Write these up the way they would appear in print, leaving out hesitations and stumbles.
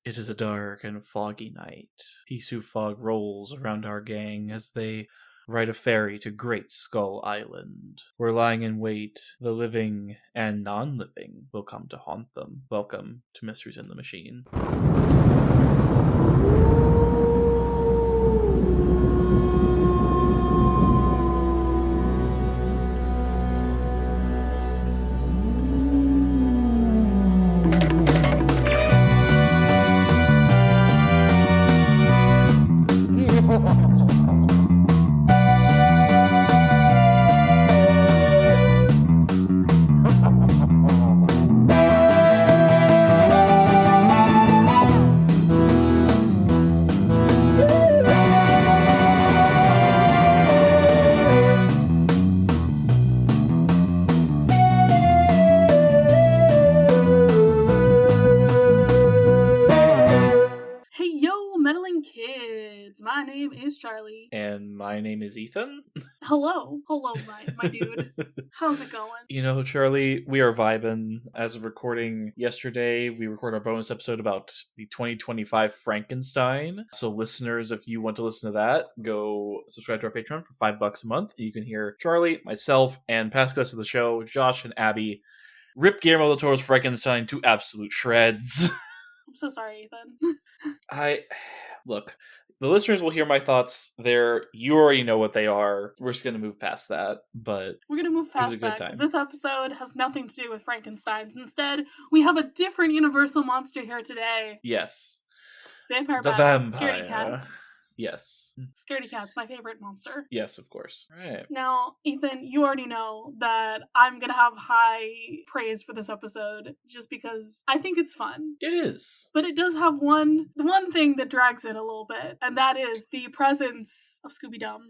It is a dark and foggy night. Pea soup fog rolls around our gang as they ride a ferry to Great Skull Island, where lying in wait, the living and non-living will come to haunt them. Welcome to Mysteries in the Machine. My name is Charlie. And my name is Ethan. Hello, my dude. How's it going? You know, Charlie, we are vibing. As of recording yesterday, we recorded our bonus episode about the 2025 Frankenstein. So listeners, if you want to listen to that, go subscribe to our Patreon for $5 a month. You can hear Charlie, myself, and past guests of the show, Josh and Abby, rip Guillermo del Toro's Frankenstein to absolute shreds. I'm so sorry, Ethan. Look, the listeners will hear my thoughts there. You already know what they are. We're just going to move past that, but we're going to move past that because this episode has nothing to do with Frankenstein's. Instead, we have a different universal monster here today. Yes. Vampire Scaredy cats. Yes. Scaredy cat's my favorite monster. Yes, of course. Right. Now, Ethan, you already know that I'm going to have high praise for this episode just because I think it's fun. It is. But it does have the one thing that drags it a little bit, and that is the presence of Scooby-Dum.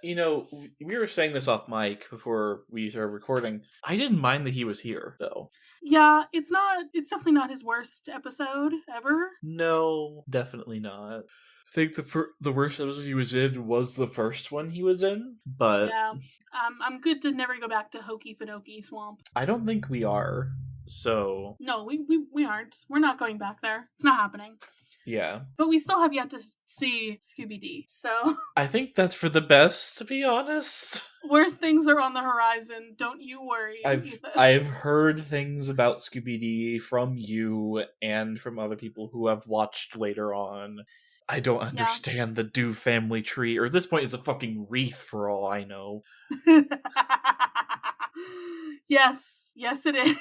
We were saying this off mic before we started recording. I didn't mind that he was here, though. Yeah, it's definitely not his worst episode ever. No, definitely not. I think the worst episode he was in was the first one he was in, but... Yeah, I'm good to never go back to Hokey Finoki Swamp. I don't think we are, so... No, we aren't. We're not going back there. It's not happening. Yeah. But we still have yet to see Scooby-Dee, so... I think that's for the best, to be honest. Worse things are on the horizon, don't you worry. I've heard things about Scooby-Dee from you and from other people who have watched later on. I don't understand the Dew family tree, or at this point it's a fucking wreath for all I know. Yes it is.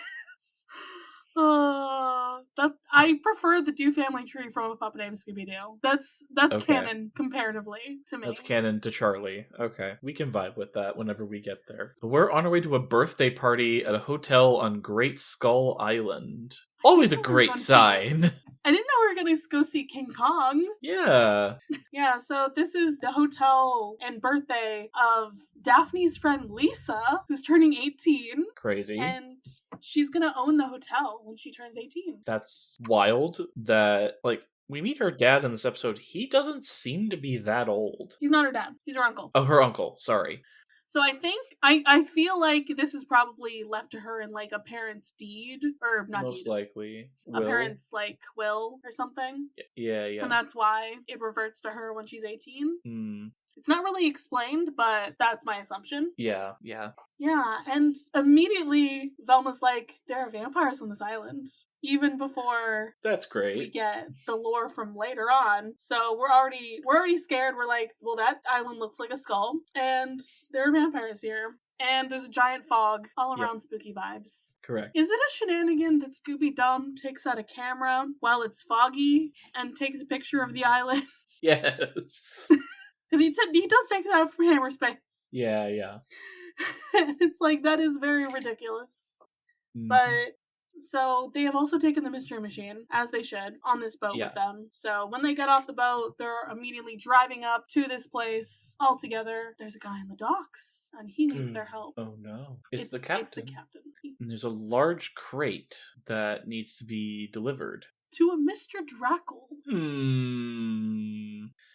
I prefer the Dew family tree from A Puppet Named Scooby-Doo. That's okay. Canon comparatively to me. That's canon to Charlie. Okay. We can vibe with that whenever we get there. But we're on our way to a birthday party at a hotel on Great Skull Island. Always a great sign. I didn't know we were going to go see King Kong. Yeah. Yeah, so this is the hotel and birthday of Daphne's friend Lisa, who's turning 18. Crazy. And she's going to own the hotel when she turns 18. That's wild that, we meet her dad in this episode. He doesn't seem to be that old. He's not her dad. He's her uncle. Oh, her uncle. Sorry. So I think, I feel like this is probably left to her in, a parent's deed, or not Most deed. likely. A parent's, will or something. Yeah. And that's why it reverts to her when she's 18. Hmm. It's not really explained, but that's my assumption. Yeah. Yeah, and immediately Velma's like, there are vampires on this island. Even before that's great. We get the lore from later on. So we're already scared. We're like, well, that island looks like a skull, and there are vampires here. And there's a giant fog all around. Yep. Spooky vibes. Correct. Is it a shenanigan that Scooby-Dum takes out a camera while it's foggy and takes a picture of the island? Yes. Because he does take it out from hammer space. Yeah. It's that is very ridiculous. Mm-hmm. But, so, they have also taken the Mystery Machine, as they should, on this boat with them. So, when they get off the boat, they're immediately driving up to this place all together. There's a guy in the docks, and he needs their help. Oh, no. It's the captain. It's the captain. And there's a large crate that needs to be delivered. To a Mr. Drackle.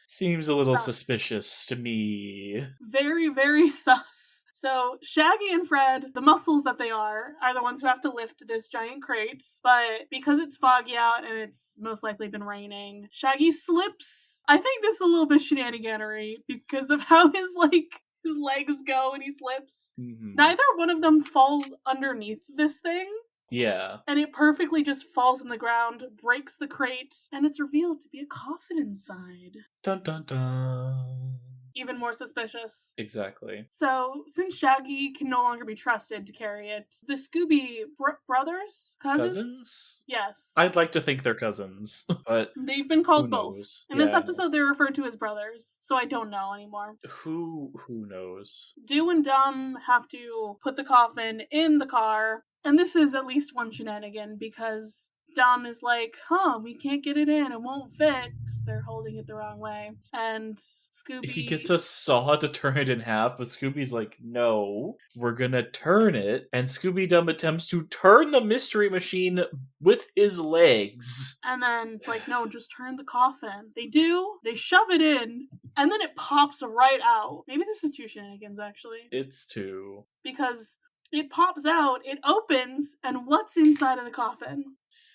Seems a little suspicious to me. Very, very sus. So Shaggy and Fred, the muscles that they are the ones who have to lift this giant crate. But because it's foggy out and it's most likely been raining, Shaggy slips. I think this is a little bit shenaniganery because of how his legs go and he slips. Mm-hmm. Neither one of them falls underneath this thing. Yeah. And it perfectly just falls in the ground, breaks the crate, and it's revealed to be a coffin inside. Dun dun dun. Even more suspicious. Exactly. So, since Shaggy can no longer be trusted to carry it, the Scooby brothers? Cousins? Yes. I'd like to think they're cousins, but they've been called both. In this episode, they're referred to as brothers, so I don't know anymore. Who knows? Do and Dum have to put the coffin in the car, and this is at least one shenanigan, because Dum is like, we can't get it in, it won't fit, because they're holding it the wrong way. And Scooby... He gets a saw to turn it in half, but Scooby's like, no, we're gonna turn it. And Scooby-Dum attempts to turn the mystery machine with his legs. And then it's like, no, just turn the coffin. They do, they shove it in, and then it pops right out. Maybe this is two shenanigans, actually. It's two. Because it pops out, it opens, and what's inside of the coffin?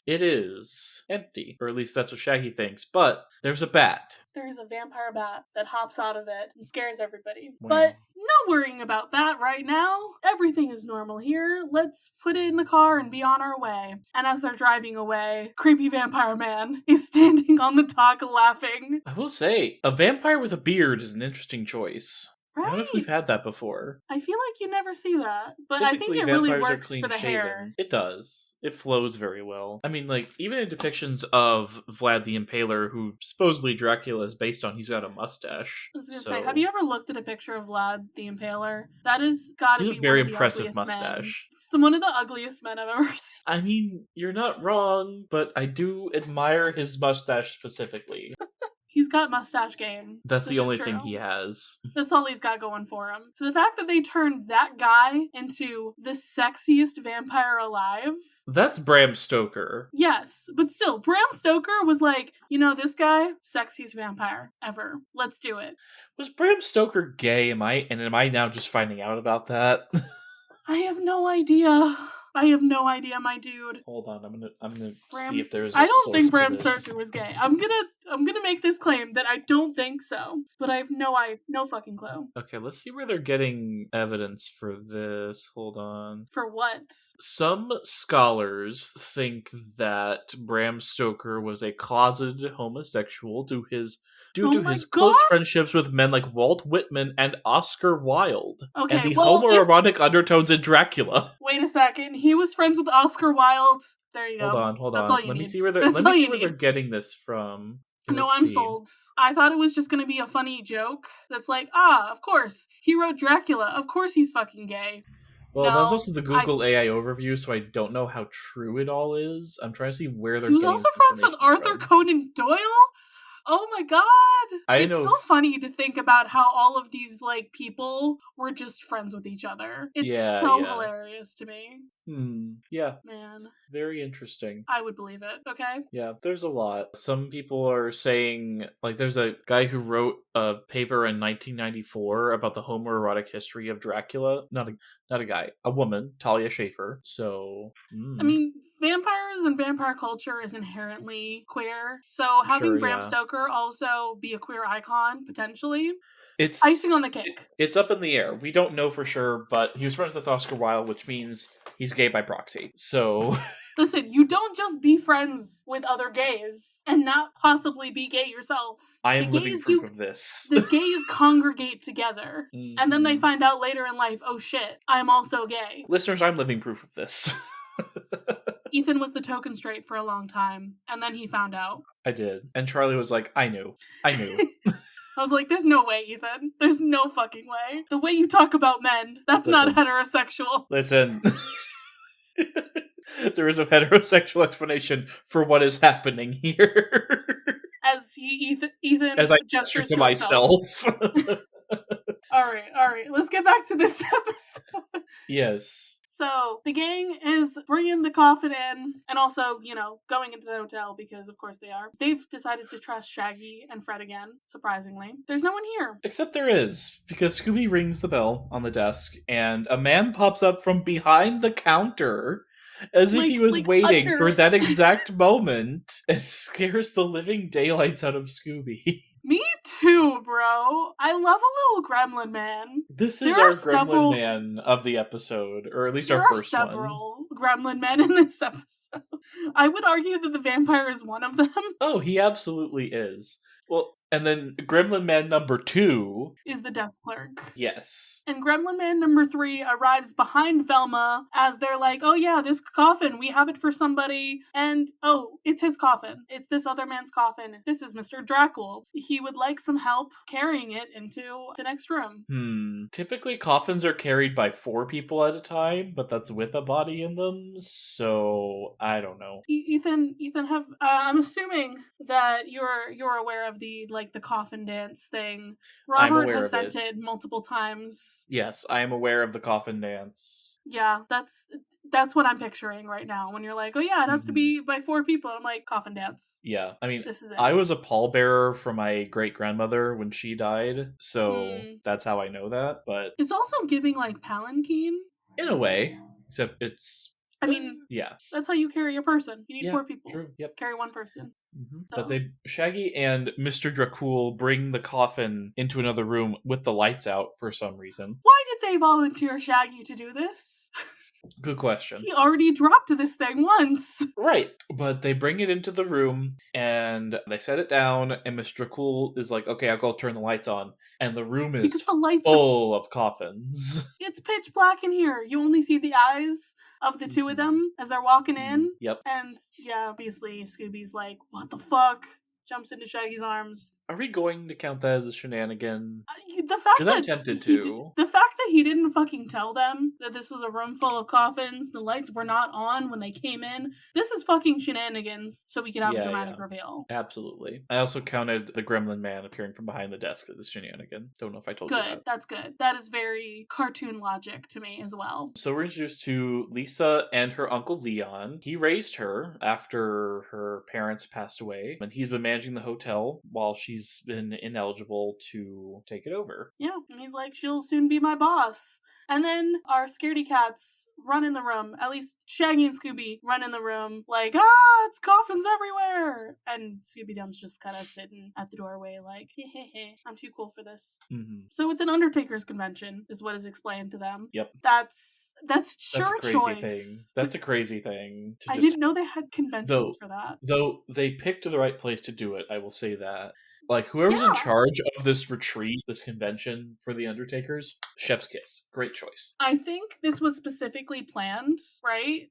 It is empty, or at least that's what Shaggy thinks, but there's a bat. There's a vampire bat that hops out of it and scares everybody. Wow. But no worrying about that right now. Everything is normal here. Let's put it in the car and be on our way. And as they're driving away, creepy vampire man is standing on the dock laughing. I will say, a vampire with a beard is an interesting choice. Right. I don't know if we've had that before. I feel like you never see that, but typically, I think it really works for the hair. It does. It flows very well. I mean, even in depictions of Vlad the Impaler, who supposedly Dracula is based on, he's got a mustache. I was going to say, have you ever looked at a picture of Vlad the Impaler? That has got to be a very impressive mustache. Men. It's one of the ugliest men I've ever seen. I mean, you're not wrong, but I do admire his mustache specifically. He's got mustache game. That's the only thing he has. That's all he's got going for him. So the fact that they turned that guy into the sexiest vampire alive... That's Bram Stoker. Yes, but still, Bram Stoker was like, this guy, sexiest vampire ever. Let's do it. Was Bram Stoker gay? Am I now just finding out about that? I have no idea. I have no idea, my dude. Hold on, I'm gonna see if there's. I don't think Bram Stoker was gay. I'm gonna make this claim that I don't think so, but I have no fucking clue. Okay, let's see where they're getting evidence for this. Hold on. For what? Some scholars think that Bram Stoker was a closeted homosexual due to his close friendships with men like Walt Whitman and Oscar Wilde. Okay, and the homoerotic undertones in Dracula. Wait a second. He was friends with Oscar Wilde. There you go. Hold on. Let me see where they're getting this from. I'm sold. I thought it was just going to be a funny joke that's like, of course, he wrote Dracula. Of course he's fucking gay. Well, that was also the Google AI overview, so I don't know how true it all is. I'm trying to see where they're getting this. He was also friends with Arthur Conan Doyle? Oh my god! It's so funny to think about how all of these, people were just friends with each other. It's hilarious to me. Yeah. Man. Very interesting. I would believe it, okay? Yeah, there's a lot. Some people are saying, there's a guy who wrote a paper in 1994 about the homoerotic history of Dracula. Not a guy. A woman, Talia Schaefer. So... I mean... Vampires and vampire culture is inherently queer, so having Bram Stoker also be a queer icon, potentially, it's icing on the cake. It's up in the air. We don't know for sure, but he was friends with Oscar Wilde, which means he's gay by proxy, so... Listen, you don't just be friends with other gays and not possibly be gay yourself. I am living proof of this. The gays congregate together, and then they find out later in life, oh shit, I'm also gay. Listeners, I'm living proof of this. Ethan was the token straight for a long time, and then he found out. I did. And Charlie was like, I knew. I was like, there's no way, Ethan. There's no fucking way. The way you talk about men, that's not heterosexual. Listen. There is a heterosexual explanation for what is happening here. As Ethan as I gesture to myself. All right. Let's get back to this episode. Yes. So the gang is bringing the coffin in and also, going into the hotel because of course they are. They've decided to trust Shaggy and Fred again, surprisingly. There's no one here. Except there is, because Scooby rings the bell on the desk and a man pops up from behind the counter as if he was waiting for that exact moment and scares the living daylights out of Scooby. Me too, bro. I love a little gremlin man. This is our gremlin man of the episode, or at least our first one. There are several gremlin men in this episode. I would argue that the vampire is one of them. Oh, he absolutely is. Well, and then Gremlin Man number 2 is the desk clerk. Yes. And Gremlin Man number 3 arrives behind Velma as they're like, oh yeah, this coffin, we have it for somebody. And, oh, it's his coffin. It's this other man's coffin. This is Mr. Dracul. He would like some help carrying it into the next room. Typically coffins are carried by 4 people at a time, but that's with a body in them, so I don't know. Ethan, I'm assuming that you're aware of the coffin dance thing. Robert has sent it multiple times. Yes, I am aware of the coffin dance. Yeah, that's what I'm picturing right now. When you're like, oh yeah, it has to be by 4 people. I'm like, coffin dance. Yeah, I mean, this is it. I was a pallbearer for my great-grandmother when she died, so that's how I know that, but... It's also giving, palanquin. In a way, except it's... I mean, yeah, that's how you carry a person. You need 4 people. True. Yep. Carry 1 person. So. But Shaggy and Mr. Dracul bring the coffin into another room with the lights out for some reason. Why did they volunteer Shaggy to do this? Good question. He already dropped this thing once. Right. But they bring it into the room and they set it down and Mr. Dracul is like, okay, I'll go turn the lights on. And the room is full of coffins. It's pitch black in here. You only see the eyes of the 2 of them as they're walking in. Yep. And yeah, obviously Scooby's like, what the fuck? Jumps into Shaggy's arms. Are we going to count that as a shenanigan? The fact that I'm tempted to. The fact that he didn't fucking tell them that this was a room full of coffins, the lights were not on when they came in. This is fucking shenanigans, so we can have a dramatic reveal. Absolutely. I also counted the Gremlin Man appearing from behind the desk as a shenanigan. Don't know if I told you that. Good. That's good. That is very cartoon logic to me as well. So we're introduced to Lisa and her uncle Leon. He raised her after her parents passed away, and he's been managing the hotel while she's been ineligible to take it over. Yeah, and he's like, she'll soon be my boss. And then our scaredy cats run in the room. At least Shaggy and Scooby run in the room like, it's coffins everywhere. And Scooby Dum's just kind of sitting at the doorway like, hey, I'm too cool for this. So it's an Undertaker's convention is what is explained to them. Yep. That's your choice. Thing. That's a crazy thing. I didn't know they had conventions for that. Though they picked the right place to do it, I will say that. Whoever's in charge of this retreat, this convention for the Undertakers, chef's kiss. Great choice. I think this was specifically planned, right?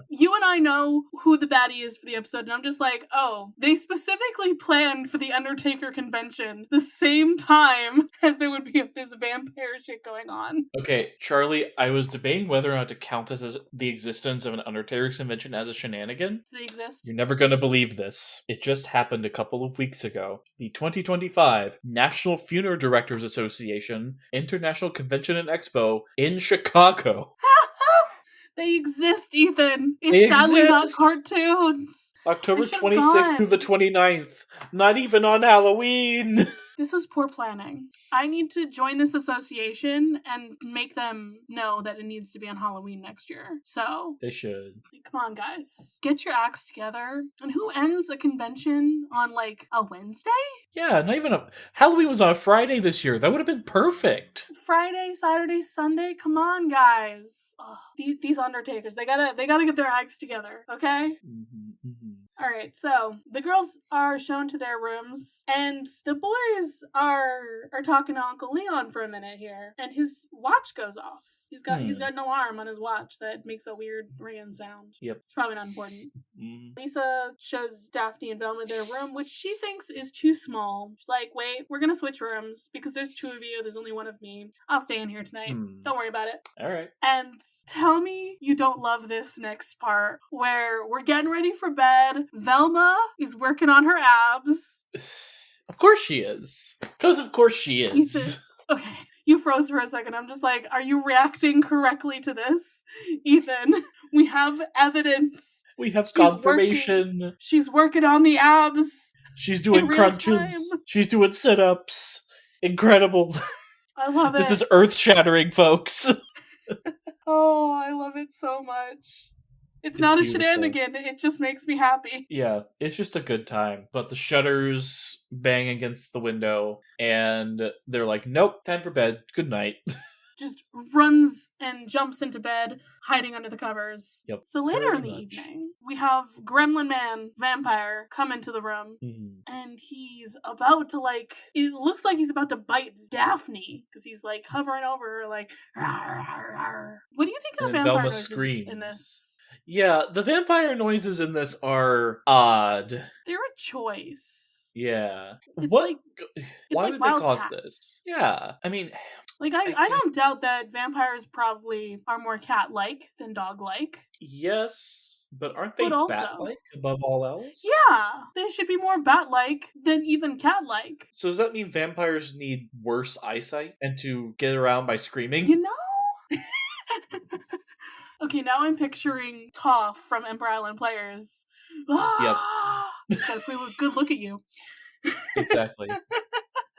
You and I know who the baddie is for the episode, and I'm just like, oh, they specifically planned for the Undertaker convention the same time as there would be this vampire shit going on. Okay, Charlie, I was debating whether or not to count this as the existence of an Undertaker's convention as a shenanigan. Do they exist? You're never gonna believe this. It just happened a couple of weeks ago. The 2025 National Funeral Directors Association International Convention and Expo in Chicago. They exist, Ethan. It's sadly not cartoons. October 26th through the 29th. Not even on Halloween. This is poor planning. I need to join this association and make them know that it needs to be on Halloween next year. So they should. Come on, guys. Get your acts together. And who ends a convention on a Wednesday? Yeah, not even Halloween was on a Friday this year. That would have been perfect. Friday, Saturday, Sunday. Come on, guys. These Undertakers. They gotta get their acts together. Okay. All right, so the girls are shown to their rooms, and the boys are talking to Uncle Leon for a minute here, and his watch goes off. He's got an alarm on his watch that makes a weird ringing sound. Yep. It's probably not important. Lisa shows Daphne and Velma their room, which she thinks is too small. She's like, wait, we're gonna switch rooms because there's 2 of you, there's only 1 of me. I'll stay in here tonight. Don't worry about it. All right. And tell me you don't love this next part where we're getting ready for bed. Velma is working on her abs. Of course she is. Because of course she is. Okay. You froze for a second. I'm just like, are you reacting correctly to this, Ethan? We have evidence. We have confirmation. She's working on the abs. She's doing crunches. She's doing sit-ups. Incredible. I love it. This is earth-shattering, folks. Oh, I love it so much. It's not beautiful. A shenanigan, it just makes me happy. Yeah, it's just a good time. But the shutters bang against the window, and they're like, nope, time for bed. Good night. Just runs and jumps into bed, hiding under the covers. Yep. So later in the evening, we have Gremlin Man, vampire, come into the room, and he's about to, like, it looks like he's about to bite Daphne, because he's, like, hovering over her, like, rawr, rawr, rawr. What do you think of the vampire noises in this? Yeah, the vampire noises in this are odd. They're a choice. Yeah. It's what? Like, why would they cause this? Yeah, I mean... Like, I don't doubt that vampires probably are more cat-like than dog-like. Yes, but aren't they bat-like above all else? Yeah, they should be more bat-like than even cat-like. So does that mean vampires need worse eyesight and to get around by screaming? You know? Okay, now I'm picturing Toph from Emperor Island Players. Yep. Just gotta put a good look at you. Exactly.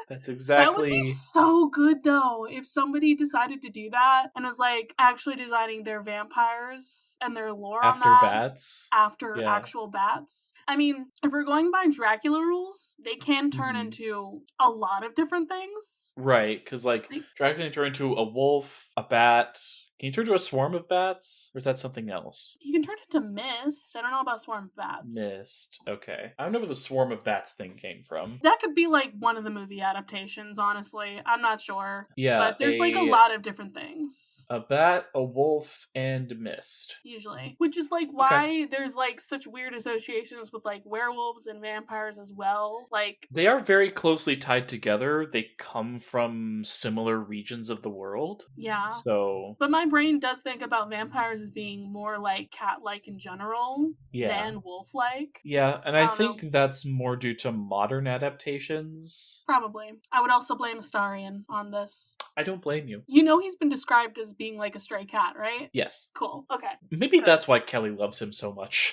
That's exactly... That would be so good, though, if somebody decided to do that and was, like, actually designing their vampires and their lore after on that. Bats? After actual bats. I mean, if we're going by Dracula rules, they can turn into a lot of different things. Right, because, like, Dracula can turn into a wolf, a bat... Can you turn into a swarm of bats? Or is that something else? You can turn into mist. I don't know about swarm of bats. Mist. Okay. I don't know where the swarm of bats thing came from. That could be, like, one of the movie adaptations, honestly. I'm not sure. Yeah. But there's, like, a lot of different things. A bat, a wolf, and mist. Usually. Which is, like, why there's, like, such weird associations with, like, werewolves and vampires as well. Like... They are very closely tied together. They come from similar regions of the world. Yeah. So... But my brain does think about vampires as being more like cat-like in general than wolf-like. Yeah, and I think that's more due to modern adaptations. Probably. I would also blame Astarion on this. I don't blame you. You know he's been described as being like a stray cat, right? Yes. Cool. Okay. Maybe that's why Kelly loves him so much.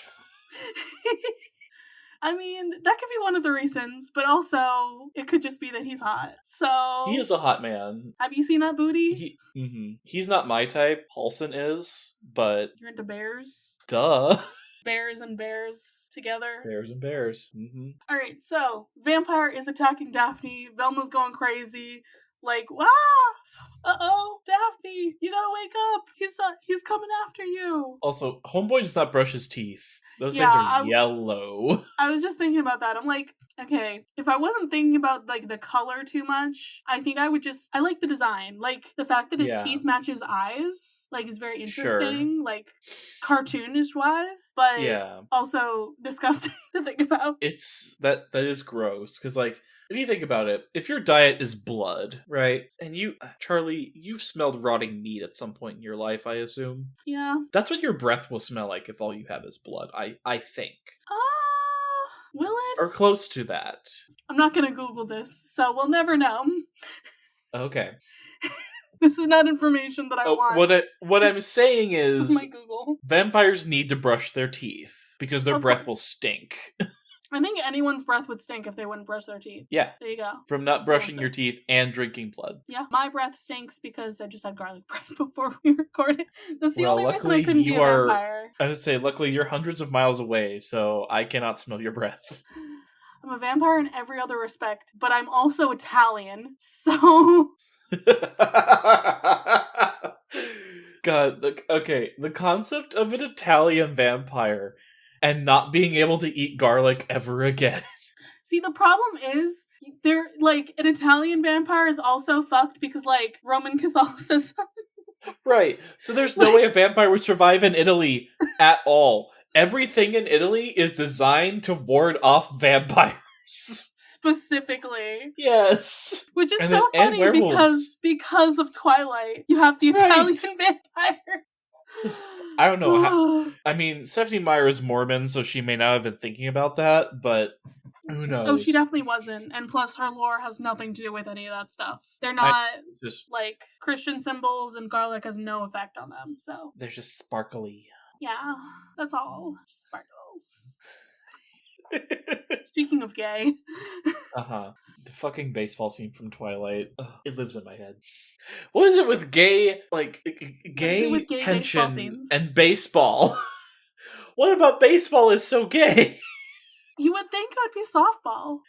I mean, that could be one of the reasons, but also it could just be that he's hot. So he is a hot man. Have you seen that booty? He's not my type. Halson is, but you're into bears. Duh. Bears and bears together. Bears and bears. All right, so vampire is attacking Daphne. Velma's going crazy. Like, uh-oh, Daphne, you gotta wake up. He's coming after you. Also, homeboy does not brush his teeth. Those things are yellow. I was just thinking about that. I'm like, okay, if I wasn't thinking about, like, the color too much, I think I would I like the design. Like, the fact that his teeth match his eyes, like, is very interesting. Like, cartoonish-wise, but also disgusting to think about. That is gross, because, like, if you think about it, if your diet is blood, right, and Charlie, you've smelled rotting meat at some point in your life, I assume? Yeah. That's what your breath will smell like if all you have is blood, I think. Will it? Or close to that. I'm not gonna Google this, so we'll never know. Okay. This is not information that I want. What I'm saying is my Google. Vampires need to brush their teeth, because their breath will stink. I think anyone's breath would stink if they wouldn't brush their teeth. Yeah. There you go. From not brushing your teeth and drinking blood. Yeah. My breath stinks because I just had garlic bread before we recorded. That's the only reason I couldn't be a vampire. I would say, luckily, you're hundreds of miles away, so I cannot smell your breath. I'm a vampire in every other respect, but I'm also Italian, so... God, the concept of an Italian vampire and not being able to eat garlic ever again. See, the problem is, they're, like, an Italian vampire is also fucked because, like, Roman Catholicism. Right. So there's no way a vampire would survive in Italy at all. Everything in Italy is designed to ward off vampires. Specifically. Yes. Which is so funny because of Twilight. You have the Italian vampires. I don't know. I mean, Stephenie Meyer is Mormon, so she may not have been thinking about that, but Who knows? Oh, she definitely wasn't. And plus, her lore has nothing to do with any of that stuff. They're not, like, Christian symbols, and garlic has no effect on them, so. They're just sparkly. Yeah, that's all. Just sparkles. Speaking of gay. The fucking baseball scene from Twilight. Ugh, it lives in my head. What is it with gay, like, gay tension and baseball? What about baseball is so gay? You would think it would be softball.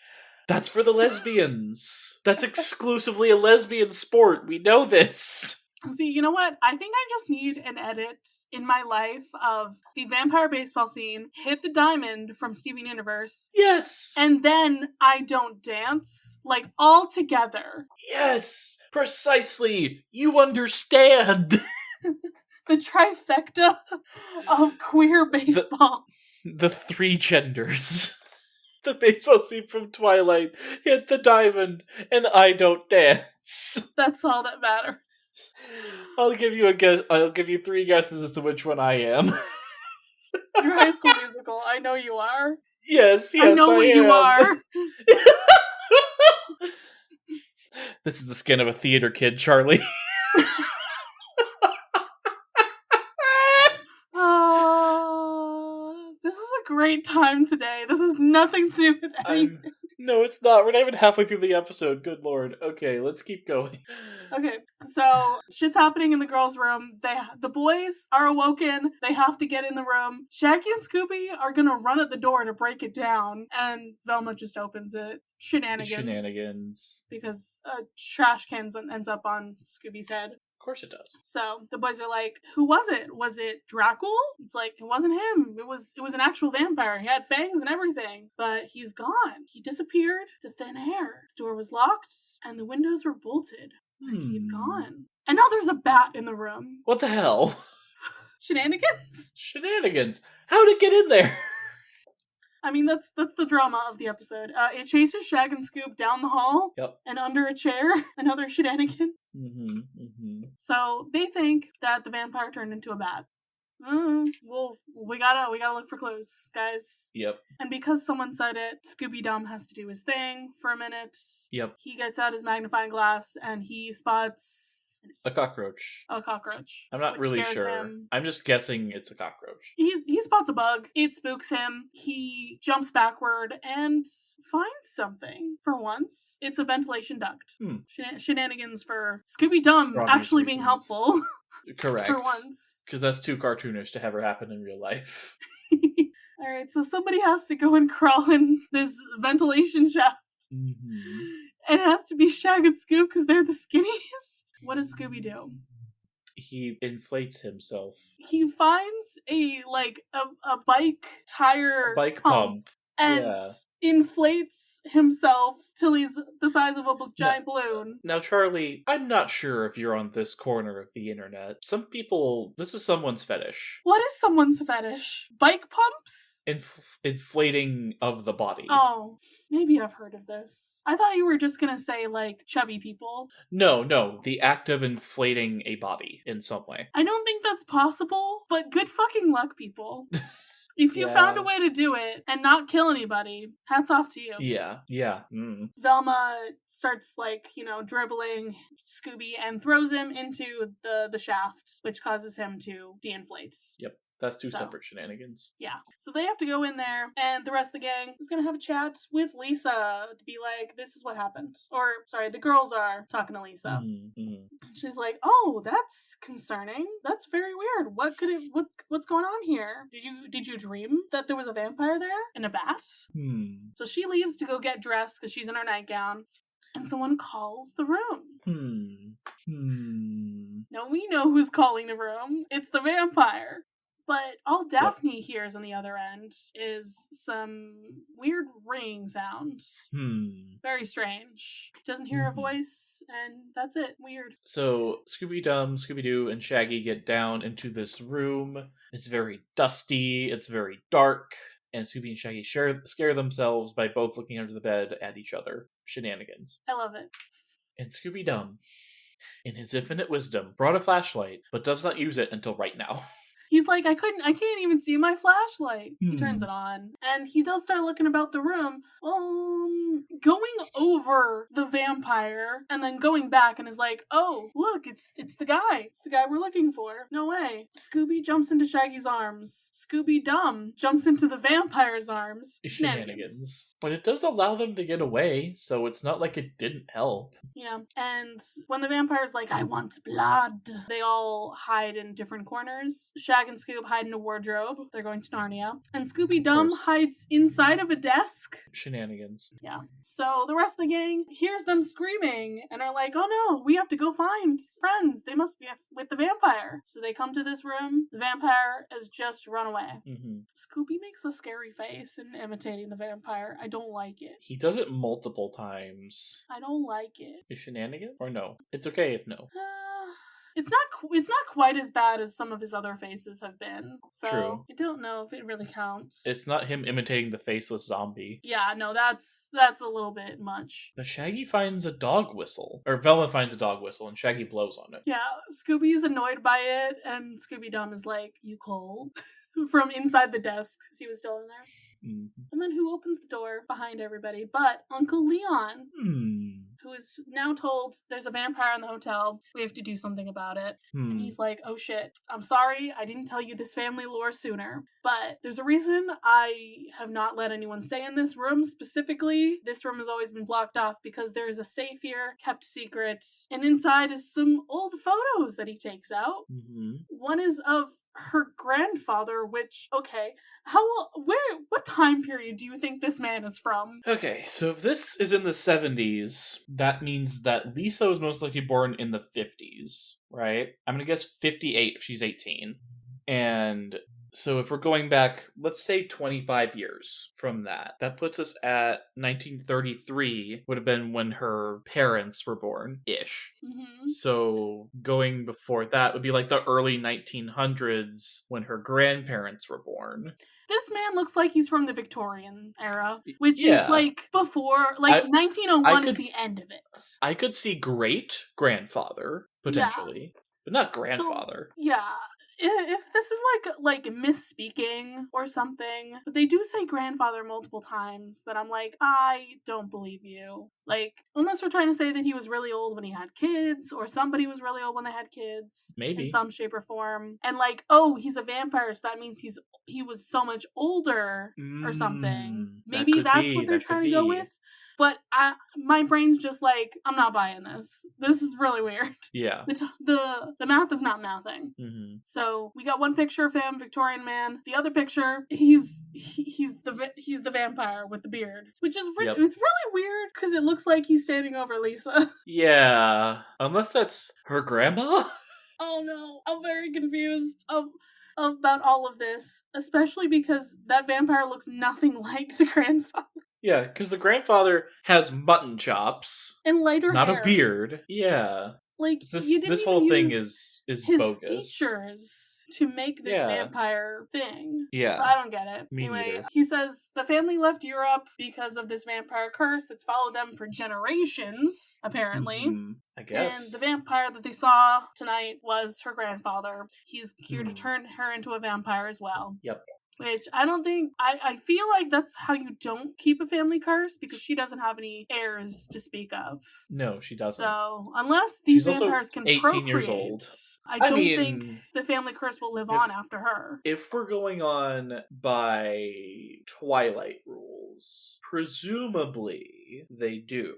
That's for the lesbians. That's exclusively a lesbian sport. We know this. See, you know what? I think I just need an edit in my life of the vampire baseball scene, hit the diamond from Steven Universe. Yes! And then I don't dance, like, all together. Yes! Precisely! You understand! The trifecta of queer baseball. The three genders. The baseball scene from Twilight, hit the diamond, and I don't dance. That's all that matters. I'll give you a guess. I'll give you 3 guesses as to which one I am. You're High School Musical. I know you are. Yes, I know what you are. This is the skin of a theater kid, Charlie. This is a great time today. This has nothing to do with anything. No, it's not. We're not even halfway through the episode. Good lord. Okay, let's keep going. Okay, so shit's happening in the girls' room. The boys are awoken. They have to get in the room. Shaggy and Scooby are gonna run at the door to break it down, and Velma just opens it. Shenanigans. Because a trash can ends up on Scooby's head. Of course it does. So the boys are like, who was it? Was it Dracul? It's like, it wasn't him. It was an actual vampire. He had fangs and everything. But he's gone. He disappeared to thin air. The door was locked and the windows were bolted. He's gone. And now there's a bat in the room. What the hell? Shenanigans? How'd it get in there? I mean, that's the drama of the episode. It chases Shag and Scoop down the hall and under a chair. Another shenanigan. So they think that the vampire turned into a bat. Well, we gotta look for clues, guys. Yep. And because someone said it, Scooby-Dum has to do his thing for a minute. Yep. He gets out his magnifying glass and he spots a cockroach. A cockroach. I'm not really sure. Him. I'm just guessing it's a cockroach. He spots a bug. It spooks him. He jumps backward and finds something. For once, it's a ventilation duct. Shenanigans for Scooby-Dum actually being helpful. Correct. For once. Because that's too cartoonish to ever happen in real life. Alright, so somebody has to go and crawl in this ventilation shaft. And it has to be Shag and Scoop because they're the skinniest. What does Scooby do? He inflates himself. He finds a bike tire pump. And inflates himself till he's the size of a giant balloon. Now, Charlie, I'm not sure if you're on this corner of the internet. Some people, this is someone's fetish. What is someone's fetish? Bike pumps? Inflating of the body. Oh, maybe I've heard of this. I thought you were just gonna say, like, chubby people. No, the act of inflating a body in some way. I don't think that's possible, but good fucking luck, people. If you found a way to do it and not kill anybody, hats off to you. Yeah. Velma starts, dribbling Scooby and throws him into the shaft, which causes him to de-inflate. Yep. That's two separate shenanigans. Yeah. So they have to go in there, and the rest of the gang is going to have a chat with Lisa to be like, this is what happened. Or, sorry, the girls are talking to Lisa. She's like, oh, that's concerning. That's very weird. What's going on here? Did you dream that there was a vampire there? And a bat? So she leaves to go get dressed because she's in her nightgown. And someone calls the room. Now we know who's calling the room. It's the vampire. But all Daphne hears on the other end is some weird ringing sound. Very strange. Doesn't hear a voice, and that's it. Weird. So Scooby-Dum, Scooby-Doo, and Shaggy get down into this room. It's very dusty. It's very dark. And Scooby and Shaggy scare themselves by both looking under the bed at each other. Shenanigans. I love it. And Scooby-Dum, in his infinite wisdom, brought a flashlight, but does not use it until right now. He's like, I can't even see my flashlight. He turns it on. And he does start looking about the room. Going over the vampire and then going back and is like, oh, look, it's the guy. It's the guy we're looking for. No way. Scooby jumps into Shaggy's arms. Scooby-Dum jumps into the vampire's arms. Shenanigans. But it does allow them to get away, so it's not like it didn't help. Yeah. And when the vampire's like, I want blood, they all hide in different corners. Shag and Scoob hide in a wardrobe. They're going to Narnia. And Scooby-Dum hides inside of a desk. Shenanigans. Yeah. So the rest of the gang hears them screaming and are like, oh no, we have to go find friends. They must be with the vampire. So they come to this room. The vampire has just run away. Mm-hmm. Scooby makes a scary face in imitating the vampire. I don't like it. He does it multiple times. I don't like it. Is shenanigan? Or no? It's okay if no. It's not quite as bad as some of his other faces have been. So True. I don't know if it really counts. It's not him imitating the faceless zombie. Yeah, no, that's a little bit much. But Shaggy finds a dog whistle. Or Velma finds a dog whistle and Shaggy blows on it. Yeah, Scooby's annoyed by it and Scooby-Dum is like, you cold? From inside the desk, because he was still in there. Mm-hmm. And then who opens the door behind everybody but Uncle Leon, who is now told there's a vampire in the hotel. We have to do something about it. And he's like, oh shit, I'm sorry, I didn't tell you this family lore sooner. But there's a reason I have not let anyone stay in this room specifically. This room has always been blocked off because there is a safe here, kept secret. And inside is some old photos that he takes out. Mm-hmm. One is of her grandfather, which, okay, what time period do you think this man is from? Okay, so if this is in the 70s, that means that Lisa was most likely born in the 50s, right? I'm gonna guess 58 if she's 18. And so if we're going back, let's say 25 years from that, that puts us at 1933, would have been when her parents were born-ish. Mm-hmm. So going before that would be like the early 1900s when her grandparents were born. This man looks like he's from the Victorian era, which is like before, 1901 is the end of it. I could see great-grandfather, potentially, but not grandfather. So, yeah. If this is like misspeaking or something, but they do say grandfather multiple times, that I'm like, I don't believe you. Like, unless we're trying to say that he was really old when he had kids, or somebody was really old when they had kids. Maybe. In some shape or form. And like, oh, he's a vampire, so that means he was so much older or something. Maybe that's what they're trying to go with. But my brain's just like, I'm not buying this. This is really weird. Yeah. The math is not mathing. Mm-hmm. So we got one picture of him, Victorian man. The other picture, he's the vampire with the beard, which is it's really weird because it looks like he's standing over Lisa. Yeah, unless that's her grandma. Oh no, I'm very confused about all of this, especially because that vampire looks nothing like the grandfather. Yeah, because the grandfather has mutton chops and lighter hair, not a beard. Yeah, like this whole thing is his bogus. Features to make this vampire thing. Yeah, so I don't get it. Me anyway, neither. He says the family left Europe because of this vampire curse that's followed them for generations, apparently. Mm-hmm. I guess. And the vampire that they saw tonight was her grandfather. He's here to turn her into a vampire as well. Yep. Which I don't think, I feel like that's how you don't keep a family curse, because she doesn't have any heirs to speak of. No, she doesn't. So, unless these vampires can 18 procreate, years old. I don't think the family curse will live on after her. If we're going on by Twilight rules, presumably they do.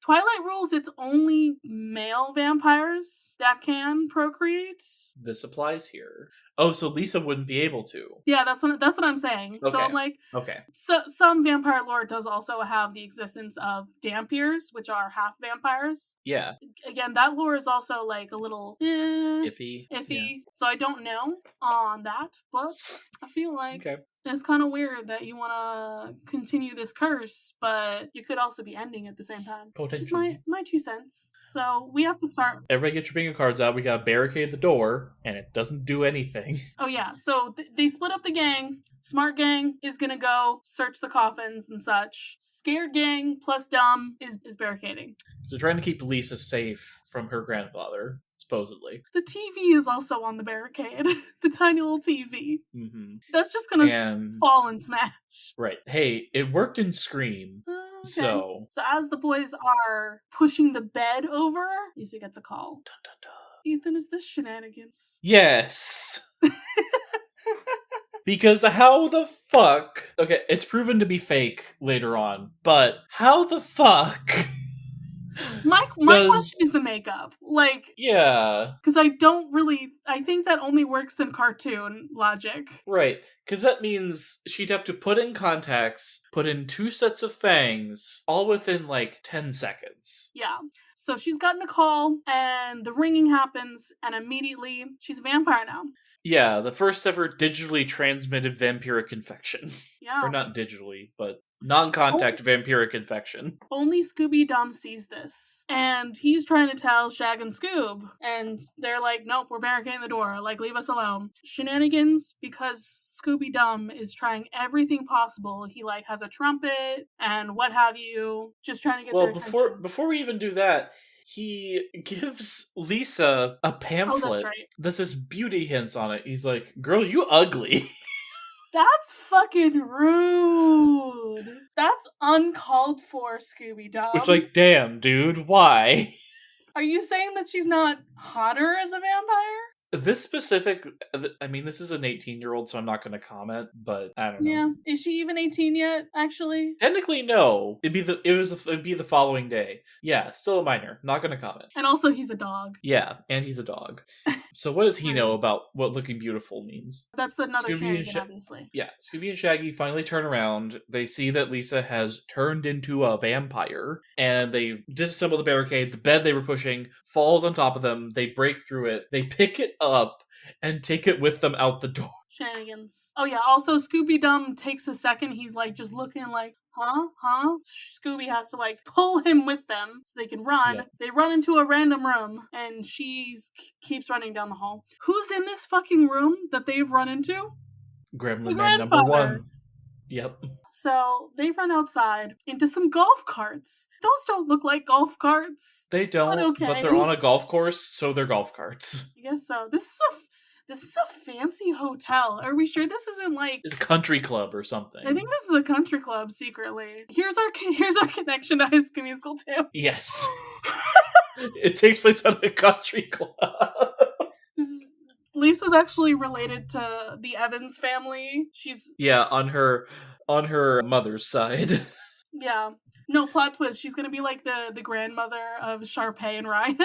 Twilight rules, it's only male vampires that can procreate. This applies here. Oh, so Lisa wouldn't be able to. Yeah, that's what I'm saying. Okay. So I'm like, okay. So some vampire lore does also have the existence of Dampiers, which are half vampires. Yeah. Again, that lore is also like a little iffy. Yeah. So I don't know on that, but I feel like it's kind of weird that you want to continue this curse, but you could also be ending at the same time. Potentially. Just my 2 cents. So we have to start. Everybody get your bingo cards out. We got to barricade the door, and it doesn't do anything. Oh yeah, so they split up the gang. Smart gang is gonna go search the coffins and such. Scared gang plus dumb is barricading. So trying to keep Lisa safe from her grandfather, supposedly. The TV is also on the barricade. The tiny little TV. Mm-hmm. That's just gonna fall and smash. Right. Hey, it worked in Scream. Okay. So as the boys are pushing the bed over, Lisa gets a call. Dun, dun, dun. Ethan, is this shenanigans? Yes. Because how the fuck... Okay, it's proven to be fake later on, but how the fuck... My question is the makeup. Like... Yeah. Because I think that only works in cartoon logic. Right. Because that means she'd have to put in contacts, put in 2 sets of fangs, all within, 10 seconds. Yeah. So she's gotten a call, and the ringing happens, and immediately she's a vampire now. Yeah, the first ever digitally transmitted vampiric infection. Yeah. Or not digitally, but non-contact vampiric infection. Only Scooby-Dum sees this. And he's trying to tell Shag and Scoob. And they're like, nope, we're barricading the door. Leave us alone. Shenanigans, because Scooby-Dum is trying everything possible. He, has a trumpet and what have you. Just trying to get their attention. Before we even do that, he gives Lisa a pamphlet. Oh, that's right. That says beauty hints on it. He's like, girl, you ugly. That's fucking rude. That's uncalled for, Scooby-Dum. Which, damn, dude, why? Are you saying that she's not hotter as a vampire? This specific... I mean, this is an 18-year-old, so I'm not going to comment, but I don't know. Yeah. Is she even 18 yet, actually? Technically, no. It'd be the following day. Yeah, still a minor. Not going to comment. And also, he's a dog. Yeah, and he's a dog. So what does he know about what looking beautiful means? That's another shenanigan, obviously. Yeah, Scooby and Shaggy finally turn around. They see that Lisa has turned into a vampire, and they disassemble the barricade. The bed they were pushing falls on top of them. They break through it. They pick it up and take it with them out the door. Shenanigans. Oh yeah, also Scooby-Dum takes a second. He's just looking huh? Scooby has to pull him with them so they can run. Yep. They run into a random room, and she keeps running down the hall. Who's in this fucking room that they've run into? Gremlin Man number 1. Yep. So they run outside into some golf carts. Those don't look like golf carts. They don't, but they're on a golf course, so they're golf carts. I guess so. This is a fancy hotel. Are we sure this isn't It's a country club or something? I think this is a country club secretly. Here's our connection to High School Musical too. Yes. It takes place at a country club. Lisa's actually related to the Evans family. on her mother's side. Yeah. No, plot twist. She's gonna be the grandmother of Sharpay and Ryan.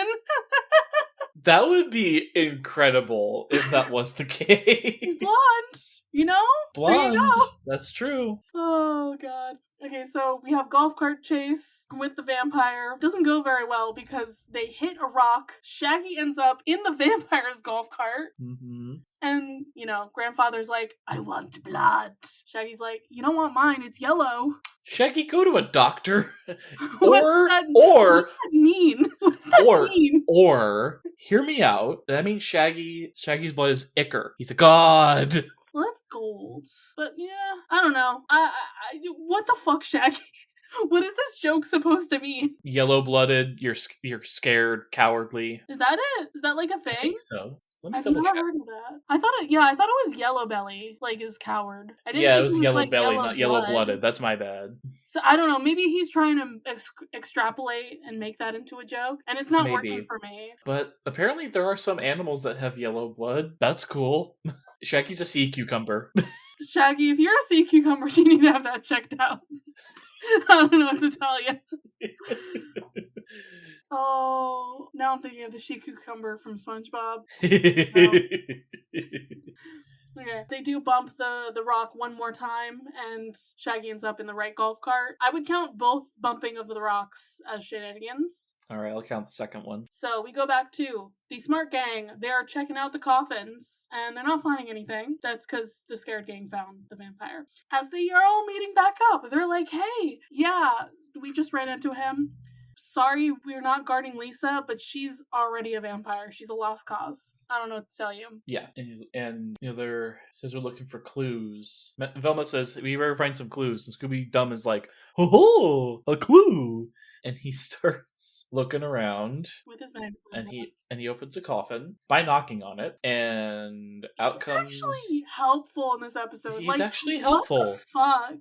That would be incredible if that was the case. He's blonde, you know? Blonde. There you go. That's true. Oh, God. Okay, so we have golf cart chase with the vampire. Doesn't go very well because they hit a rock. Shaggy ends up in the vampire's golf cart. Mm-hmm. And, grandfather's like, I want blood. Shaggy's like, you don't want mine, it's yellow. Shaggy, go to a doctor. What does that mean? What does that mean? Or, hear me out. That means Shaggy's blood is ichor. He's a god. Well, that's gold. But yeah, I don't know. I what the fuck, Shaggy? What is this joke supposed to mean? Yellow-blooded, you're scared, cowardly. Is that it? Is that a thing? I think so. I've never heard of that. I thought it was yellow belly, is coward. I didn't think it was yellow belly, not yellow-blooded. That's my bad. So I don't know. Maybe he's trying to extrapolate and make that into a joke, and it's not working for me. But apparently there are some animals that have yellow blood. That's cool. Shaggy's a sea cucumber. Shaggy, if you're a sea cucumber, you need to have that checked out. I don't know what to tell you. Oh, now I'm thinking of the sea cucumber from SpongeBob. Okay, they do bump the rock one more time, and Shaggy ends up in the right golf cart. I would count both bumping of the rocks as shenanigans. Alright, I'll count the second one. So we go back to the smart gang. They are checking out the coffins, and they're not finding anything. That's because the scared gang found the vampire. As they are all meeting back up, they're like, hey, yeah, we just ran into him. sorry, we're not guarding Lisa, but she's already a vampire. She's a lost cause. I don't know what to tell you. Yeah, and they're says we're looking for clues. Velma says we better find some clues, and Scooby Dum is like, "Ho, a clue!" And he starts looking around with his man, and he opens a coffin by knocking on it, and out comes. Actually helpful in this episode. He's actually helpful. What the fuck?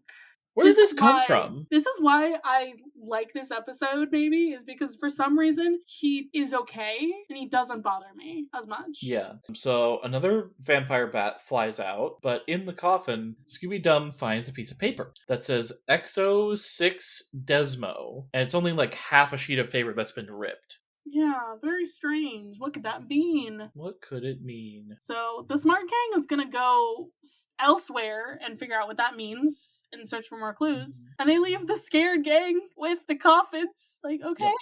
Where did this come from? This is why I like this episode, maybe, is because for some reason he is okay and he doesn't bother me as much. Yeah. So another vampire bat flies out, but in the coffin, Scooby Dum finds a piece of paper that says Exo 6 Desmo, and it's only like half a sheet of paper that's been ripped. Yeah, very strange. What could that mean? What could it mean? So the smart gang is gonna go elsewhere and figure out what that means and search for more clues. And they leave the scared gang with the coffins. Like, okay. Yep.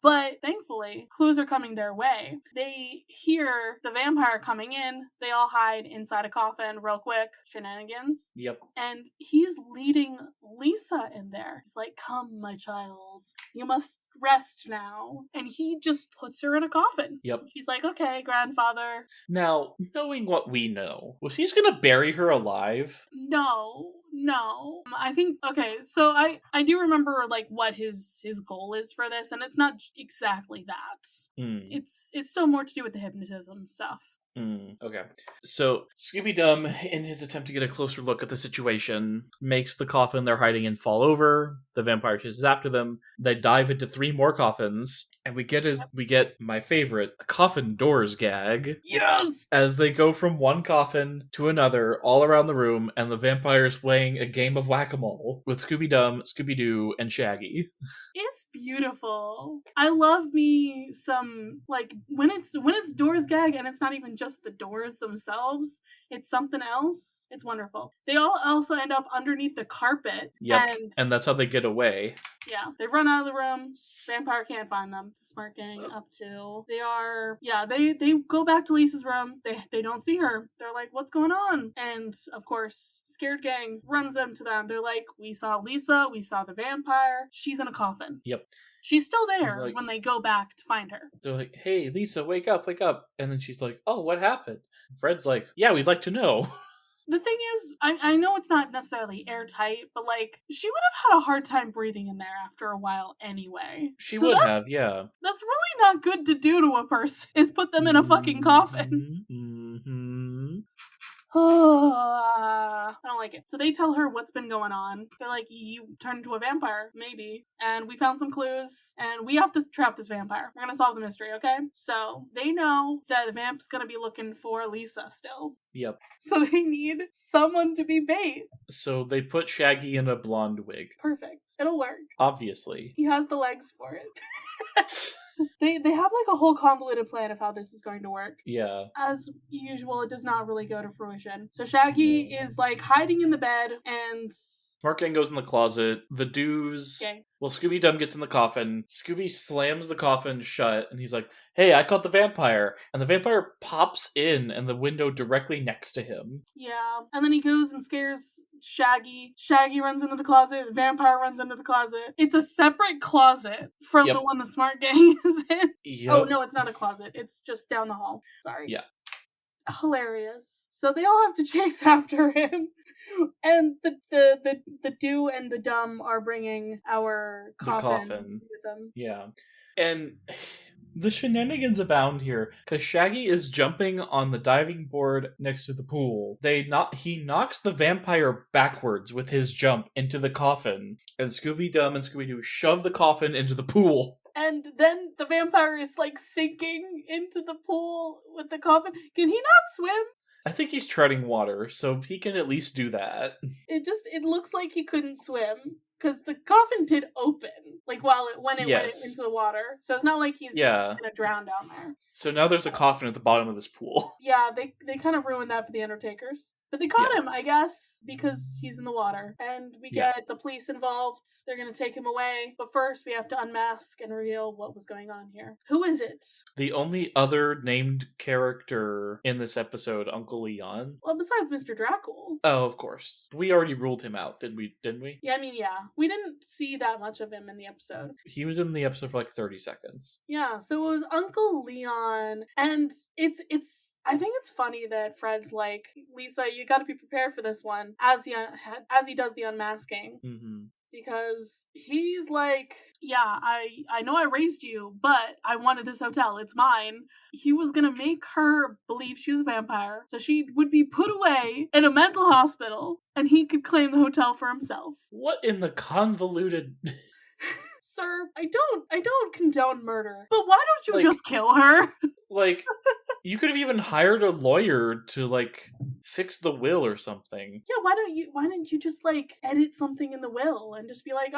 But thankfully, clues are coming their way. They hear the vampire coming in. They all hide inside a coffin real quick. Shenanigans. Yep. And he's leading Lisa in there. He's like, come, my child. You must rest now. And he just puts her in a coffin. Yep. She's like, okay, grandfather. Now, knowing what we know, was he just going to bury her alive? No. I think, okay, so I do remember, like, what his goal is for this, and it's not exactly that. It's still more to do with the hypnotism stuff. Okay. So, Scooby Dum, in his attempt to get a closer look at the situation, makes the coffin they're hiding in fall over. The vampire chases after them. They dive into 3 more coffins. And we get my favorite, a coffin doors gag. Yes! As they go from one coffin to another, all around the room, and the vampires playing a game of whack-a-mole with Scooby-Dum, Scooby-Doo, and Shaggy. It's beautiful. I love me some, like, when it's doors gag, and it's not even just the doors themselves, it's something else. It's wonderful. They all also end up underneath the carpet. Yep, and that's how they get away. Yeah, they run out of the room. Vampire can't find them. The smart gang up to. They go back to Lisa's room. They don't see her. They're like, what's going on? And of course, scared gang runs into them. They're like, we saw Lisa. We saw the vampire. She's in a coffin. Yep. She's still there when they go back to find her. They're like, hey, Lisa, wake up. And then she's like, oh, what happened? Fred's like, yeah, we'd like to know. The thing is, I know it's not necessarily airtight, but, like, she would have had a hard time breathing in there after a while anyway. She would have, yeah. That's really not good to do to a person, is put them in a fucking coffin. Mm-hmm. I don't like it. So they tell her what's been going on. They're like, you turned into a vampire, maybe. And we found some clues, and we have to trap this vampire. We're gonna solve the mystery, okay? So they know that the vamp's gonna be looking for Lisa still. Yep. So they need someone to be bait. So they put Shaggy in a blonde wig. Perfect. It'll work. Obviously. He has the legs for it. They have, like, a whole convoluted plan of how this is going to work. Yeah. As usual, it does not really go to fruition. So Shaggy is, like, hiding in the bed, and Smart Gang goes in the closet. The Doos... Okay. Well, Scooby Dum gets in the coffin. Scooby slams the coffin shut, and he's like, hey, I caught the vampire. And the vampire pops in the window directly next to him. Yeah. And then he goes and scares Shaggy. Shaggy runs into the closet. The vampire runs into the closet. It's a separate closet from the one the Smart Gang is in. Yep. Oh, no, it's not a closet. It's just down the hall. Sorry. Yeah. Hilarious. So they all have to chase after him. And the Do and the Dumb are bringing our coffin with them. Yeah. And the shenanigans abound here, because Shaggy is jumping on the diving board next to the pool. He knocks the vampire backwards with his jump into the coffin, and Scooby-Dum and Scooby-Doo shove the coffin into the pool. And then the vampire is, like, sinking into the pool with the coffin. Can he not swim? I think he's treading water, so he can at least do that. It looks like he couldn't swim, because the coffin did open, like, when it went into the water. So it's not like he's gonna drown down there. So now there's a coffin at the bottom of this pool. Yeah, they kind of ruined that for the Undertakers. But they caught him, I guess, because he's in the water. And we get the police involved. They're going to take him away. But first, we have to unmask and reveal what was going on here. Who is it? The only other named character in this episode, Uncle Leon. Well, besides Mr. Dracul. Oh, of course. We already ruled him out, didn't we? Yeah, I mean, yeah. We didn't see that much of him in the episode. episode. He was in the episode for like 30 seconds. Yeah, so it was Uncle Leon, and it's I think it's funny that Fred's like, Lisa, you gotta be prepared for this one, as he does the unmasking. Mm-hmm. Because he's like, yeah, I know I raised you, but I wanted this hotel. It's mine. He was gonna make her believe she was a vampire, so she would be put away in a mental hospital, and he could claim the hotel for himself. What in the convoluted... Sir, I don't condone murder, but why don't you just kill her? Like, you could have even hired a lawyer to, like, fix the will or something. Yeah, why don't you just, like, edit something in the will and just be like,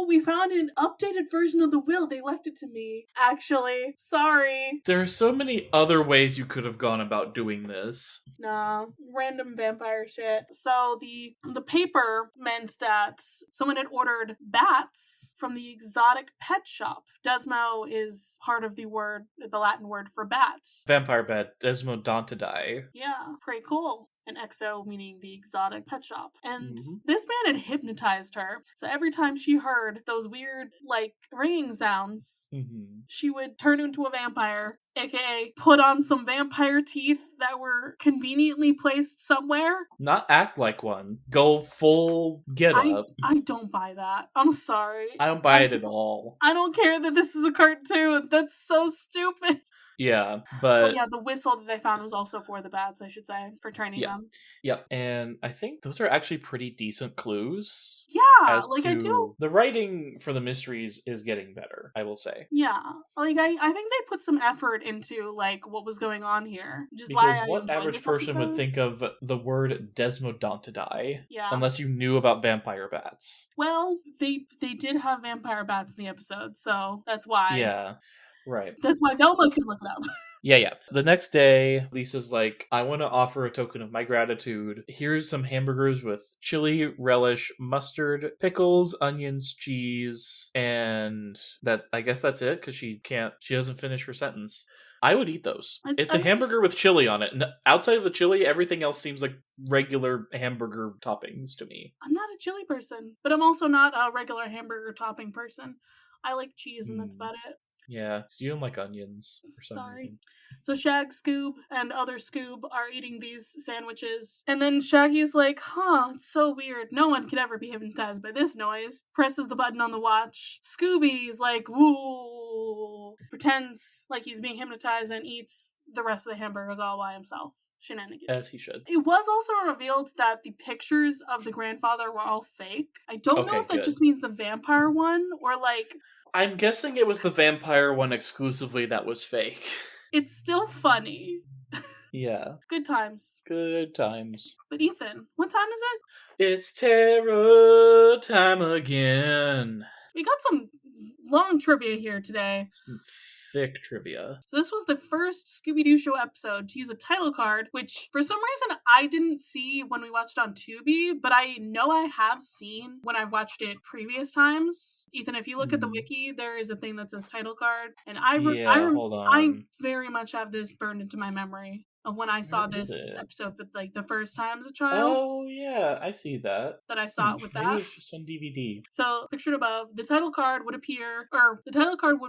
we found an updated version of the will. They left it to me. Actually, sorry. There are so many other ways you could have gone about doing this. Nah, random vampire shit. So the paper meant that someone had ordered bats from the exotic pet shop. Desmo is part of the Latin word for bat. Vampire bat, Desmodontidae. Yeah, pretty cool. And exo meaning the exotic pet shop. And this man had hypnotized her. So every time she heard those weird, like, ringing sounds, she would turn into a vampire, aka put on some vampire teeth that were conveniently placed somewhere. Not act like one. Go full get up. I don't buy that. I'm sorry. I don't buy it at all. I don't care that this is a cartoon. That's so stupid. Yeah, but... the whistle that they found was also for the bats, I should say, for training them. Yep, and I think those are actually pretty decent clues. Yeah, I do. The writing for the mysteries is getting better, I will say. Yeah, I think they put some effort into, like, what was going on here. Because what average person would think of the word Desmodontidae unless you knew about vampire bats? Well, they did have vampire bats in the episode, so that's why. Yeah. Right. That's why Velma could look it up. Yeah. The next day, Lisa's like, I want to offer a token of my gratitude. Here's some hamburgers with chili, relish, mustard, pickles, onions, cheese, and I guess that's it, because she doesn't finish her sentence. I would eat those. It's a hamburger with chili on it. And outside of the chili, everything else seems like regular hamburger toppings to me. I'm not a chili person, but I'm also not a regular hamburger topping person. I like cheese, and that's about it. Yeah, you don't like onions for some reason. So Shag, Scoob, and other Scoob are eating these sandwiches. And then Shaggy's like, it's so weird. No one could ever be hypnotized by this noise. Presses the button on the watch. Scooby's like, woo. Pretends like he's being hypnotized and eats the rest of the hamburgers all by himself. Shenanigans. As he should. It was also revealed that the pictures of the grandfather were all fake. I don't know if that just means the vampire one or like... I'm guessing it was the vampire one exclusively that was fake. It's still funny. Yeah. Good times. Good times. But Ethan, what time is it? It's tarot time again. We got some long trivia here today. Some thick trivia. So this was the first Scooby-Doo show episode to use a title card, which for some reason I didn't see when we watched on Tubi, but I know I have seen when I've watched it previous times. Ethan, if you look at the wiki, there is a thing that says title card, and I very much have this burned into my memory of when I saw this episode for like the first time as a child. Oh yeah, I see that. That I saw it with that. Maybe it's just on DVD. So pictured above, the title card would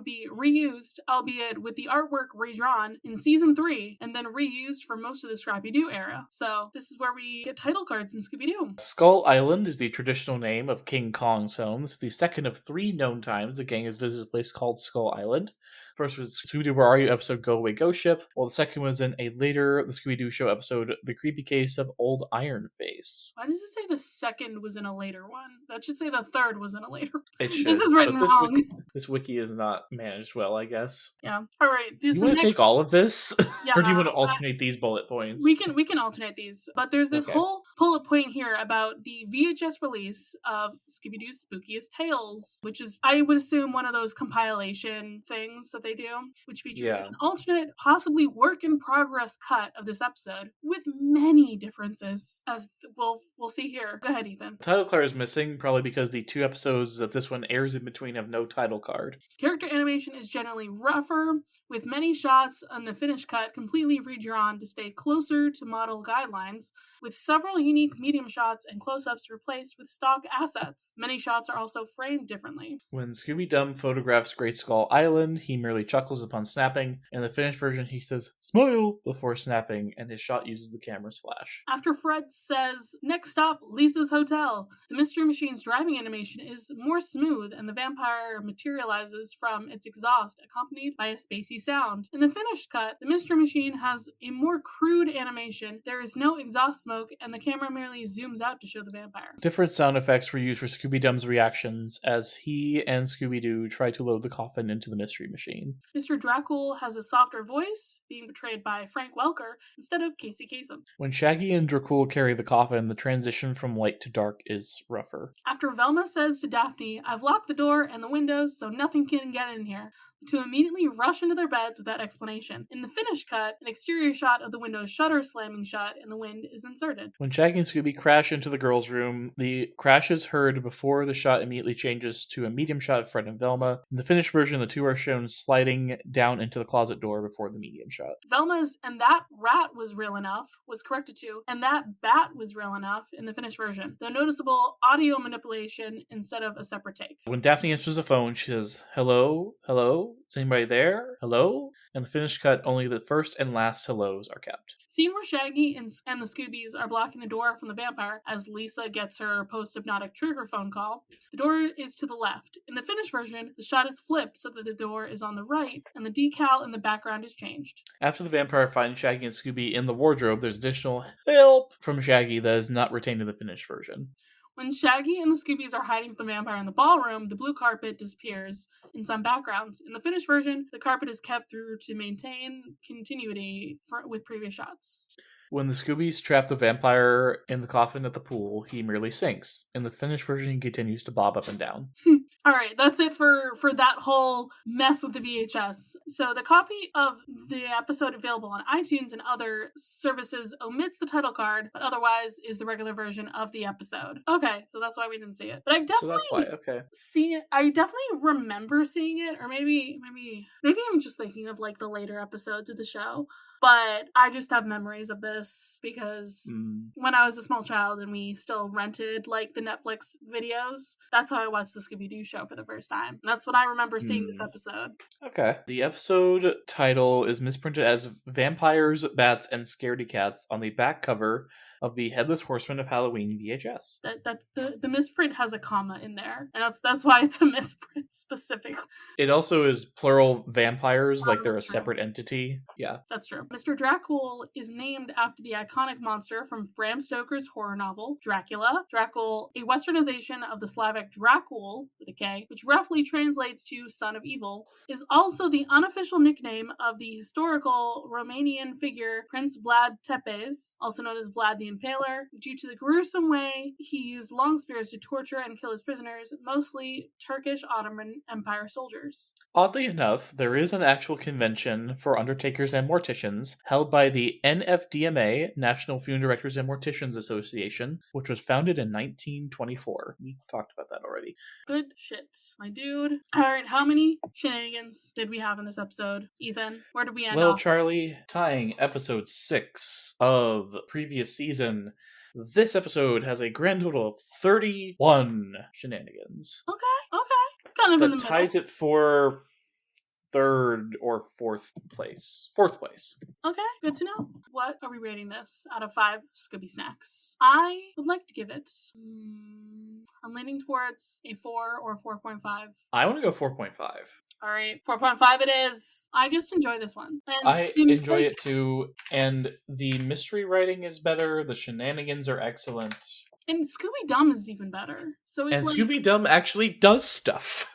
be reused, albeit with the artwork redrawn in season 3, and then reused for most of the Scrappy-Doo era. So this is where we get title cards in Scooby-Doo. Skull Island is the traditional name of King Kong's home. This is the second of 3 known times the gang has visited a place called Skull Island. First was Scooby-Doo, Where Are You episode Go Away Ghost Ship, while the second was in a later The Scooby-Doo Show episode The Creepy Case of Old Iron Face. Why does it say the second was in a later one? That should say the third was in a later one. It should. This is written wrong. This wiki is not managed well, I guess. Yeah. Alright. You want to take all of this? Yeah, or do you want to alternate these bullet points? We can alternate these. But there's this whole bullet point here about the VHS release of Scooby-Doo's Spookiest Tales, which is, I would assume, one of those compilation things that they do, which features an alternate, possibly work-in-progress cut of this episode with many differences, as we'll see here. Go ahead, Ethan. The title card is missing, probably because the 2 episodes that this one airs in between have no title card. Character animation is generally rougher, with many shots on the finished cut completely redrawn to stay closer to model guidelines, with several unique medium shots and close-ups replaced with stock assets. Many shots are also framed differently. When Scooby-Dum photographs Great Skull Island, he merely chuckles upon snapping. In the finished version, he says, "Smile!" before snapping, and his shot uses the camera's flash. After Fred says, "Next stop, Lisa's Hotel," the Mystery Machine's driving animation is more smooth, and the vampire materializes from its exhaust, accompanied by a spacey sound. In the finished cut, the Mystery Machine has a more crude animation. There is no exhaust smoke, and the camera merely zooms out to show the vampire. Different sound effects were used for Scooby-Dum's reactions as he and Scooby-Doo try to load the coffin into the Mystery Machine. Mr. Dracul has a softer voice, being portrayed by Frank Welker instead of Casey Kasem. When Shaggy and Dracul carry the coffin, the transition from light to dark is rougher. After Velma says to Daphne, "I've locked the door and the windows so nothing can get in here," to immediately rush into their beds without explanation. In the finished cut, an exterior shot of the window's shutter slamming shut and the wind is inserted. When Shaggy and Scooby crash into the girls' room, the crash is heard before the shot immediately changes to a medium shot of Fred and Velma. In the finished version, the two are shown sliding down into the closet door before the medium shot. Velma's "and that rat was real enough" was corrected to "and that bat was real enough" in the finished version, though noticeable audio manipulation instead of a separate take. When Daphne answers the phone, she says, "Hello? Hello? Is anybody there? Hello?" In the finished cut, only the first and last hellos are kept. Scene where Shaggy and the Scoobies are blocking the door from the vampire as Lisa gets her post-hypnotic trigger phone call. The door is to the left. In the finished version, the shot is flipped so that the door is on the right, and the decal in the background is changed. After the vampire finds Shaggy and Scooby in the wardrobe, there's additional help from Shaggy that is not retained in the finished version. When Shaggy and the Scoobies are hiding from the vampire in the ballroom, the blue carpet disappears in some backgrounds. In the finished version, the carpet is kept through to maintain continuity with previous shots. When the Scoobies trap the vampire in the coffin at the pool, he merely sinks. In the finished version, he continues to bob up and down. Alright, that's it for that whole mess with the VHS. So the copy of the episode available on iTunes and other services omits the title card, but otherwise is the regular version of the episode. Okay, so that's why we didn't see it. But I've definitely seen it. I definitely remember seeing it, or maybe I'm just thinking of like the later episodes of the show. But I just have memories of this because when I was a small child and we still rented like the Netflix videos, that's how I watched the Scooby-Doo show for the first time. And that's what I remember seeing this episode. Okay. The episode title is misprinted as Vampires, Bats, and Scaredy Cats on the back cover of the Headless Horseman of Halloween VHS. The misprint has a comma in there, and that's why it's a misprint specifically. It also is plural vampires, like they're a separate entity. Yeah. That's true. Mr. Dracul is named after the iconic monster from Bram Stoker's horror novel, Dracula. Dracul, a westernization of the Slavic Dracul, with a K, which roughly translates to son of evil, is also the unofficial nickname of the historical Romanian figure Prince Vlad Tepes, also known as Vlad the Impaler, due to the gruesome way he used long spears to torture and kill his prisoners, mostly Turkish Ottoman Empire soldiers. Oddly enough, there is an actual convention for undertakers and morticians held by the NFDMA, National Funeral Directors and Morticians Association, which was founded in 1924. We talked about that already. Good shit, my dude. Alright, how many shenanigans did we have in this episode? Ethan, where did we end off? Well, Charlie, tying episode 6 of the previous season, this episode has a grand total of 31 shenanigans. Okay. It's kind of in the middle. Ties it for third or fourth place. Fourth place. Okay, good to know. What are we rating this out of 5 Scooby Snacks? I would like to give it... I'm leaning towards a 4 or 4.5. I want to go 4.5. Alright, 4.5 it is. I just enjoy this one. And I enjoy it too, and the mystery writing is better, the shenanigans are excellent. And Scooby-Dum is even better. And Scooby-Dum actually does stuff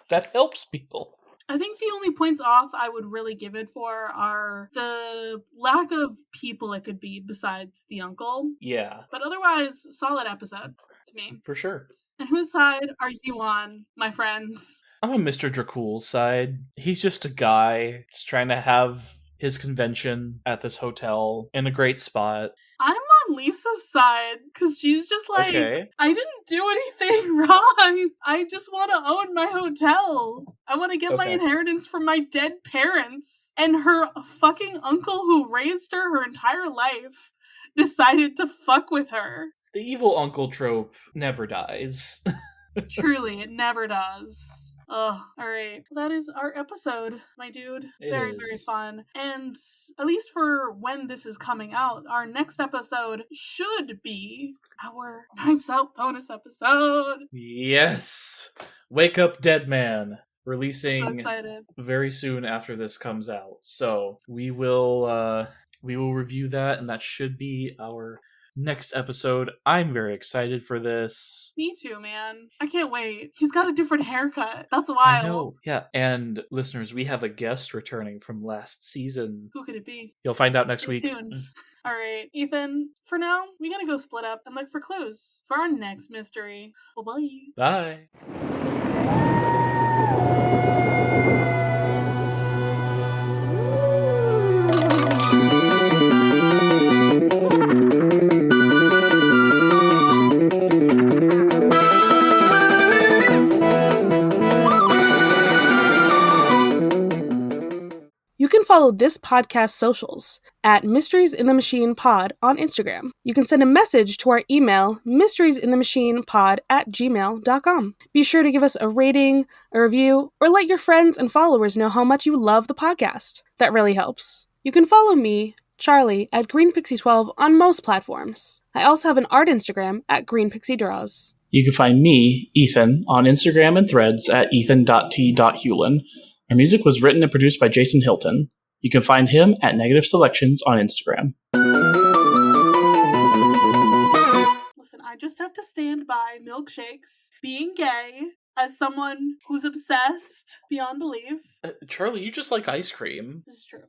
that helps people. I think the only points off I would really give it for are the lack of people it could be besides the uncle. Yeah. But otherwise, solid episode to me. For sure. And whose side are you on, my friends? I'm on Mr. Dracul's side. He's just a guy, just trying to have his convention at this hotel in a great spot. I'm on Lisa's side because she's just like, okay. I didn't do anything wrong. I just want to own my hotel. I want to get my inheritance from my dead parents. And her fucking uncle who raised her entire life decided to fuck with her. The evil uncle trope never dies. Truly, it never does. Oh, alright. That is our episode, my dude. Very, very fun. And at least for when this is coming out, our next episode should be our Knives Out bonus episode. Yes! Wake Up Dead Man. Releasing so excited. Very soon after this comes out. So we will review that, and that should be our next episode. I'm very excited for this. Me too, man. I can't wait. He's got a different haircut. That's wild. I know. Yeah, and listeners, we have a guest returning from last season. Who could it be? You'll find out next week. Tuned. All right, Ethan, for now, we gotta go split up and look for clues for our next mystery. Well, bye. Bye. You can follow this podcast's socials at Mysteries in the Machine Pod on Instagram. You can send a message to our email, mysteriesinthemachinepod@gmail.com. Be sure to give us a rating, a review, or let your friends and followers know how much you love the podcast. That really helps. You can follow me, Charlie, at GreenPixie12 on most platforms. I also have an art Instagram at GreenPixieDraws. You can find me, Ethan, on Instagram and Threads at ethan.t.hewlin. Our music was written and produced by Jason Hilton. You can find him at Negative Selections on Instagram. Listen, I just have to stand by milkshakes being gay as someone who's obsessed beyond belief. Charlie, you just like ice cream. This is true.